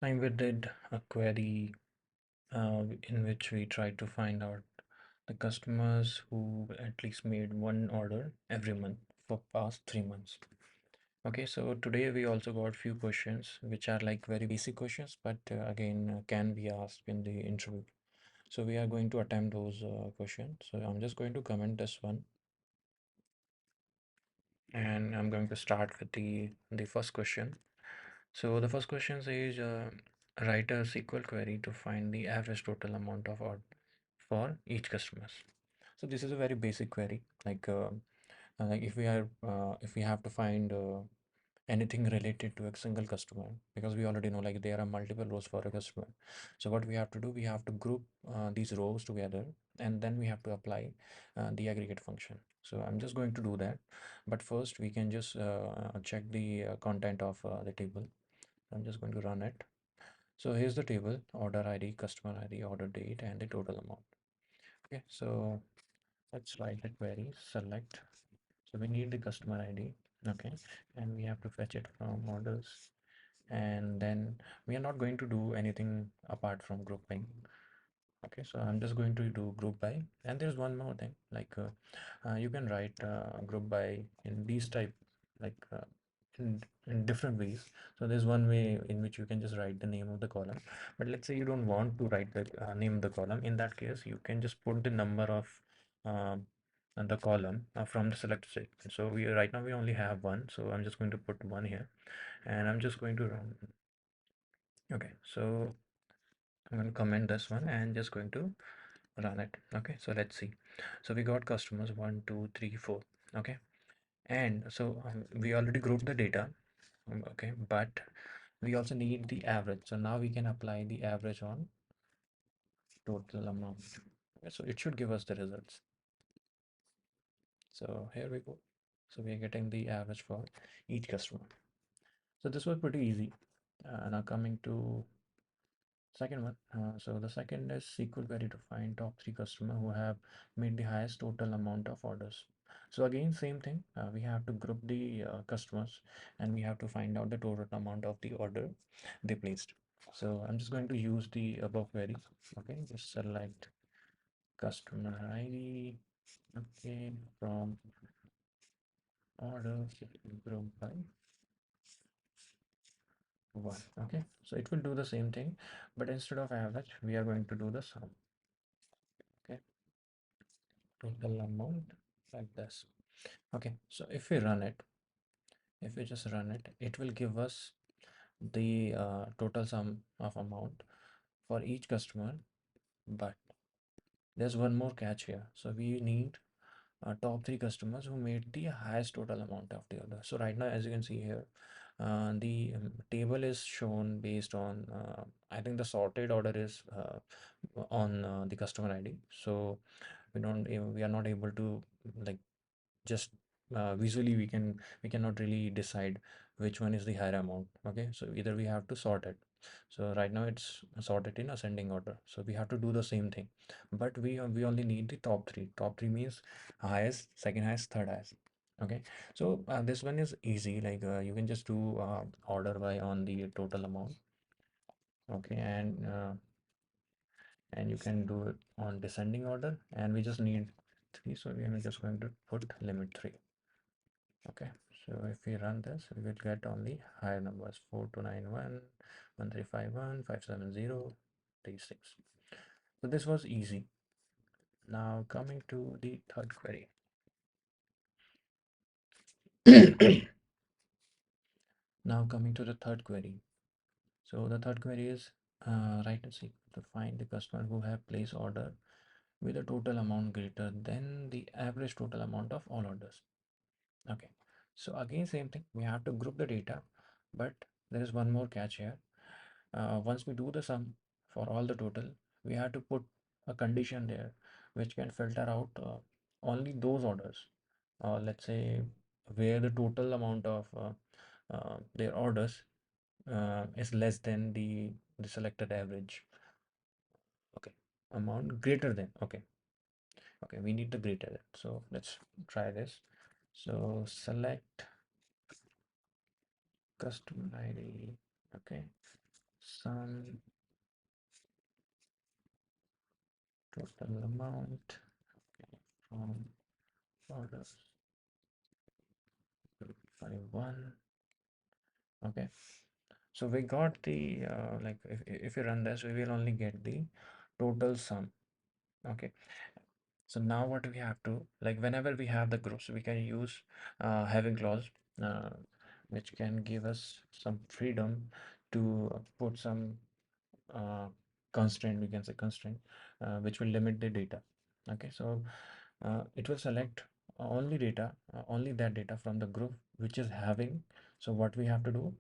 And we did a query in which we tried to find out the customers who at least made one order every month for past 3 months. Okay, so today we also got few questions which are like very basic questions, but again can be asked in the interview. So we are going to attempt those questions. So I'm just going to comment this one, and I'm going to start with the first question. So the first question says, write a SQL query to find the average total amount of order for each customers. So this is a very basic query. Like if we have to find anything related to a single customer, because we already know like there are multiple rows for a customer. So what we have to do, we have to group these rows together, and then we have to apply the aggregate function. So I'm just going to do that, but first we can just check the content of the table. I'm just going to run it. So here's the table: order ID, customer ID, order date, and the total amount. Okay, so let's write the query. Select. So we need the customer ID. Okay, and we have to fetch it from orders, and then we are not going to do anything apart from grouping. Okay, so I'm just going to do group by, and there's one more thing, you can write group by in these type, like in different ways. So there's one way in which you can just write the name of the column, but let's say you don't want to write the name of the column. In that case, you can just put the number of um, the column from the selected statement. So we right now we only have one, so I'm just going to put one here, and I'm just going to run. Okay, so I'm going to comment this one and just going to run it. Okay, so let's see. So we got customers 1 2 3 4. Okay, and so we already grouped the data. Okay, but we also need the average. So now we can apply the average on total amount. Okay, so it should give us the results. So here we go. So we are getting the average for each customer. So this was pretty easy. Now coming to second one. So the second is SQL query to find top three customer who have made the highest total amount of orders. So again, same thing. We have to group the customers, and we have to find out the total amount of the order they placed. So I'm just going to use the above query. Okay, just select customer ID. Okay, from orders group by one. Okay, so it will do the same thing, but instead of average, we are going to do the sum. Okay, total amount like this. Okay, so if we just run it, it will give us the total sum of amount for each customer. But there's one more catch here. So we need top three customers who made the highest total amount of the order. So right now, as you can see here, the table is shown based on I think the sorted order is on the customer ID. So we are not able to like just visually we cannot really decide which one is the higher amount. Okay, so either we have to sort it. So right now it's sorted in ascending order, so we have to do the same thing, but we only need the top three. Top three means highest, second highest, third highest. Okay, so this one is easy, you can just do order by on the total amount. Okay, and you can do it on descending order, and we just need three, so we are just going to put limit 3. Okay, so if we run this, we will get only higher numbers: 4291, 1351, 570, 36. So this was easy. Now coming to the third query. Now coming to the third query. So the third query is write a SQL to find the customer who have placed order with a total amount greater than the average total amount of all orders. Okay, so again same thing. We have to group the data, but there is one more catch here. Once we do the sum for all the total, we have to put a condition there which can filter out only those orders, let's say where the total amount of their orders is less than the selected average. Okay, amount greater than. Okay, okay, we need the greater than. So let's try this. So select customer ID. Okay, Sum total amount from orders 51. Okay, so we got the like if you run this, we will only get the total sum. Okay, so now what we have to, like, whenever we have the groups, we can use having clause, uh, which can give us some freedom to put some uh, constraint, we can say constraint, which will limit the data. Okay, so it will select only that data from the group which is having. So what we have to do,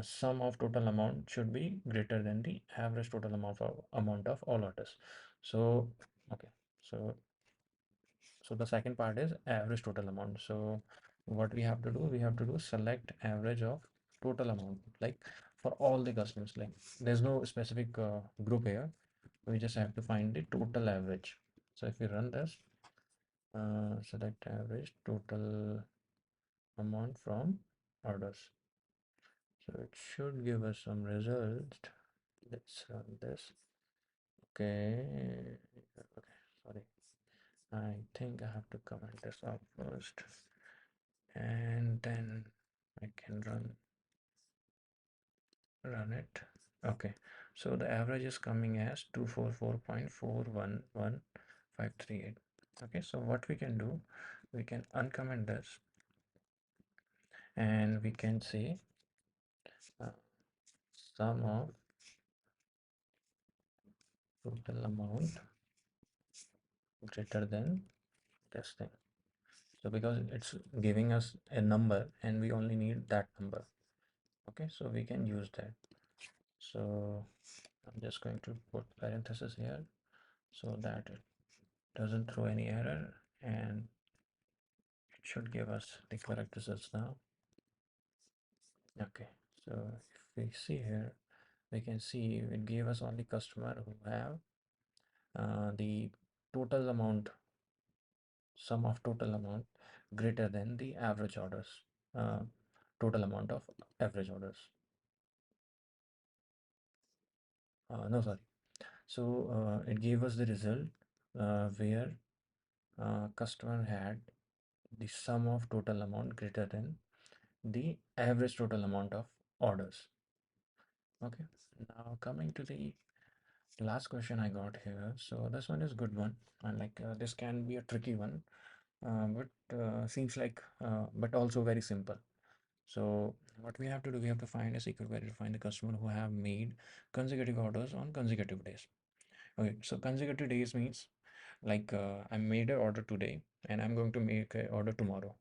sum of total amount should be greater than the average total amount of all orders. So okay, so the second part is average total amount. So what we have to do, select average of total amount, like for all the customers. Like there's no specific group here. We just have to find the total average. So if we run this, select average total amount from orders. So it should give us some result. Let's run this. Okay. Okay. Sorry. I think I have to comment this out first, and then I can run it. Okay, so the average is coming as 244.411538. Okay, so what we can do, we can uncomment this, and we can say uh, sum of total amount greater than this thing. So because it's giving us a number and we only need that number. Okay, so we can use that. So I'm just going to put parenthesis here so that it doesn't throw any error, and it should give us the correct results now. Okay, so if we see here, we can see it gave us only customer who have the total amount, sum of total amount greater than the average orders, uh, total amount of average orders. No, sorry. So it gave us the result where customer had the sum of total amount greater than the average total amount of orders. Okay, now coming to the last question I got here. So this one is good one, and like this can be a tricky one, but seems like but also very simple. So what we have to do, we have to find a SQL query to find the customer who have made consecutive orders on consecutive days. Okay, so consecutive days means like I made an order today and I'm going to make an order tomorrow.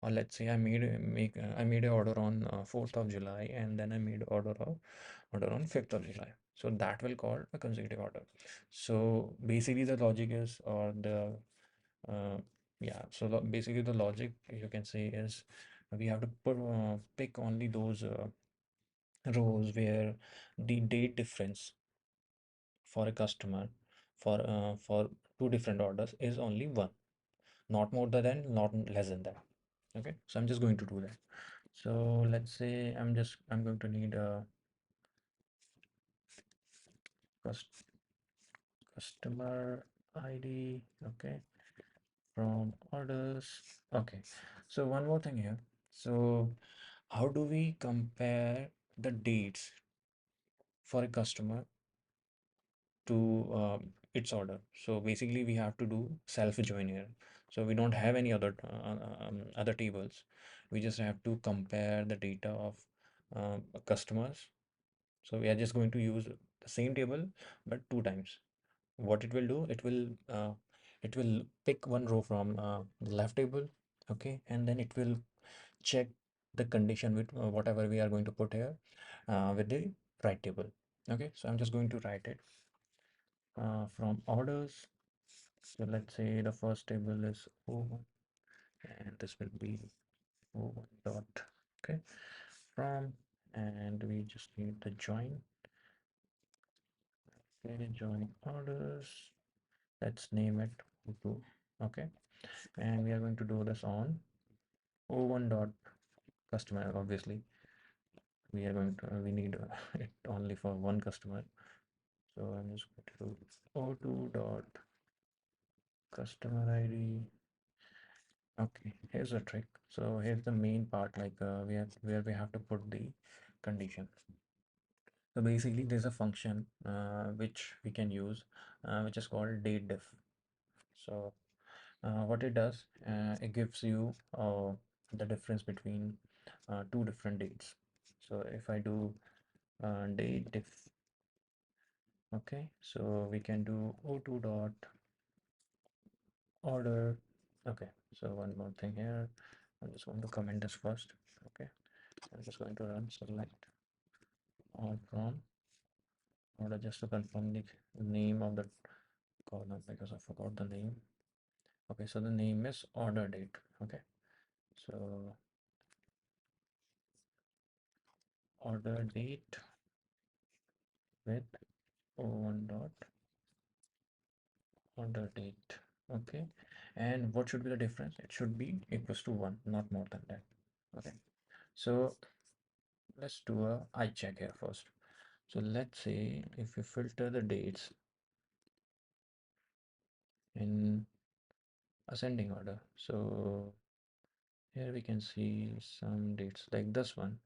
Or let's say I made an order on 4th of July, and then I made order on 5th of July. So that will call a consecutive order. So basically the logic is, or the uh, yeah, so basically the logic you can say is we have to pick only those rows where the date difference for a customer for two different orders is only one, not more than, not less than that. Okay, so I'm just going to do that. So let's say I'm going to need a cus- customer ID. Okay, from orders. Okay, so one more thing here. So how do we compare the dates for a customer to its order? So basically we have to do self join here. So we don't have any other tables. We just have to compare the data of customers. So we are just going to use the same table but two times. What it will do, it will pick one row from the left table. Okay, and then it will check the condition with whatever we are going to put here with the right table. Okay, so I'm just going to write it from orders. So let's say the first table is O1, and this will be O1 dot, okay, from, and we just need the join. Okay, join orders. Let's name it O2. Okay, and we are going to do this on O1 dot customer, obviously. we need it only for one customer. So I'm just going to do o2 dot customer ID. Okay, here's a trick. So here's the main part, like we have where we have to put the condition. So basically, there's a function which we can use, which is called date diff. So what it does, it gives you the difference between two different dates. So if I do date diff, okay, so we can do o2 dot order. Okay, so one more thing here. I'm just going to comment this first. Okay, I'm just going to run select all from order just to confirm the name of the column because I forgot the name. Okay, so the name is order date. Okay, so order date with o1 dot order date. Okay, and what should be the difference? It should be equals to 1, not more than that. Okay, so let's do a I check here first. So let's say if we filter the dates in ascending order, so here we can see some dates like this one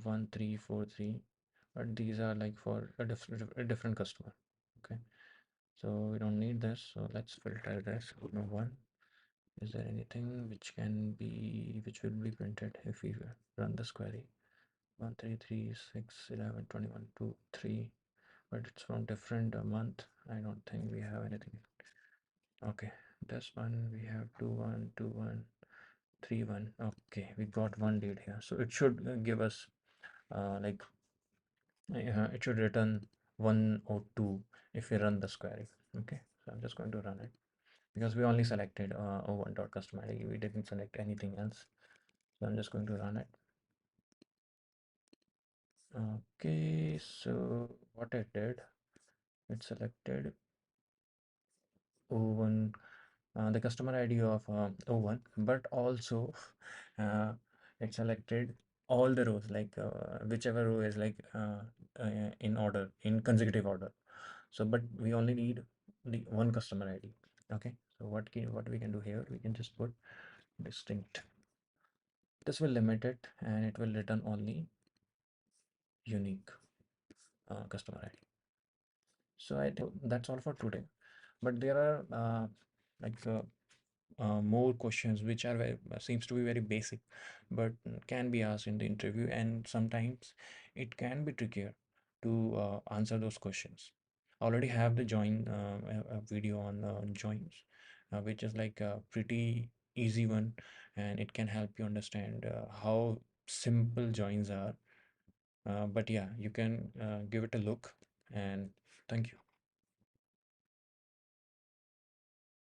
1343, but these are like for a different customer. Okay, so we don't need this, so let's filter this. No one. Is there anything which will be printed if we run this query? 13361121 2 3, but it's from different month. I don't think we have anything. Okay, this one we have 212131. Okay, we got one date here, so it should give us like it should return 102 if we run this query. Okay, so I'm just going to run it because we only selected o1 dot customer ID. We didn't select anything else, so I'm just going to run it. Okay, so what I did, it selected o1, the customer ID of o1, but also uh, it selected all the rows, like whichever row is like in order, in consecutive order. So but we only need the one customer ID. Okay, so what we can do here, we can just put distinct. This will limit it and it will return only unique customer ID. So I think that's all for today, but there are like more questions which are very, seems to be very basic, but can be asked in the interview, and sometimes it can be trickier to answer those questions. I already have the join a video on joins, which is like a pretty easy one, and it can help you understand how simple joins are. But yeah, you can give it a look, and thank you.